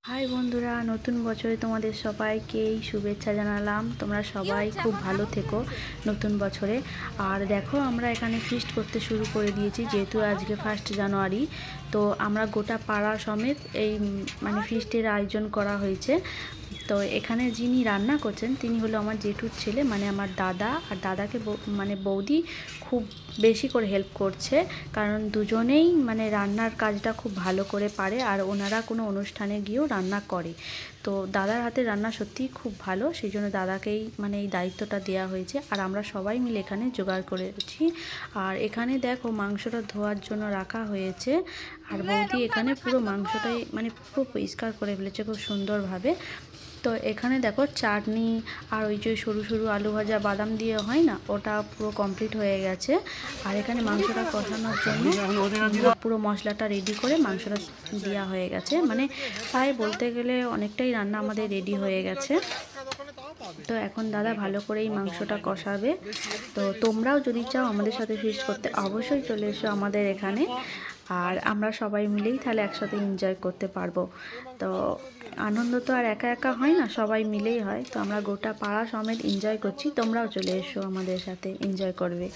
High বন্ধুরা, নতুন বছরে তোমাদের সবাইকেই শুভেচ্ছা জানালাম। তোমরা সবাই খুব ভালো থেকো নতুন বছরে। আর দেখো, আমরা এখানে ফিস্ট করতে শুরু করে দিয়েছি, যেহেতু আজকে 1 জানুয়ারি। তো আমরা গোটা পাড়া সমেত এই মানে ফিস্টের আয়োজন করা হয়েছে। তো এখানে যিনি রান্না করছেন তিনি হলো আমার জেঠুর ছেলে, মানে আমার দাদা। আর দাদাকে মানে বৌদি খুব বেশি করে হেল্প করছে, কারণ দুজনেই মানে রান্নার কাজটা খুব ভালো করে পারে, আর ওনারা কোনো অনুষ্ঠানে গিয়েও রান্না করে। তো দাদার হাতে রান্না সত্যিই খুব ভালো, সেই জন্য দাদাকেই মানে এই দায়িত্বটা দেওয়া হয়েছে। আর আমরা সবাই মিলে এখানে জোগাড় করেছি। আর এখানে দেখো, মাংসটা ধোয়ার জন্য রাখা হয়েছে। আর বৌদি এখানে পুরো মাংসটাই মানে পুরো পরিষ্কার করে ফেলেছে খুব সুন্দরভাবে। তো এখানে দেখো, চাটনি আর ওই যে সরু সরু আলু ভাজা বাদাম দিয়ে হয় না, ওটা পুরো কমপ্লিট হয়ে গেছে। আর এখানে মাংসটা কষানোর জন্য পুরো মশলাটা রেডি করে মাংসটা দেওয়া হয়ে গেছে। মানে প্রায় বলতে গেলে অনেকটাই রান্না আমাদের রেডি হয়ে গেছে। তো এখন দাদা ভালো করে এই মাংসটা কষাবে। তো তোমরাও যদি চাও আমাদের সাথে ফিস্ট করতে, অবশ্যই চলে এসো আমাদের এখানে। আর আমরা সবাই মিলেই তাহলে একসাথে এনজয় করতে পারবো। তো আনন্দ তো আর একা একা হয় না, সবাই মিলেই হয়। তো আমরা গোটা পাড়া সমেত এনজয় করছি, তোমরাও চলে এসো আমাদের সাথে, এনজয় করবে।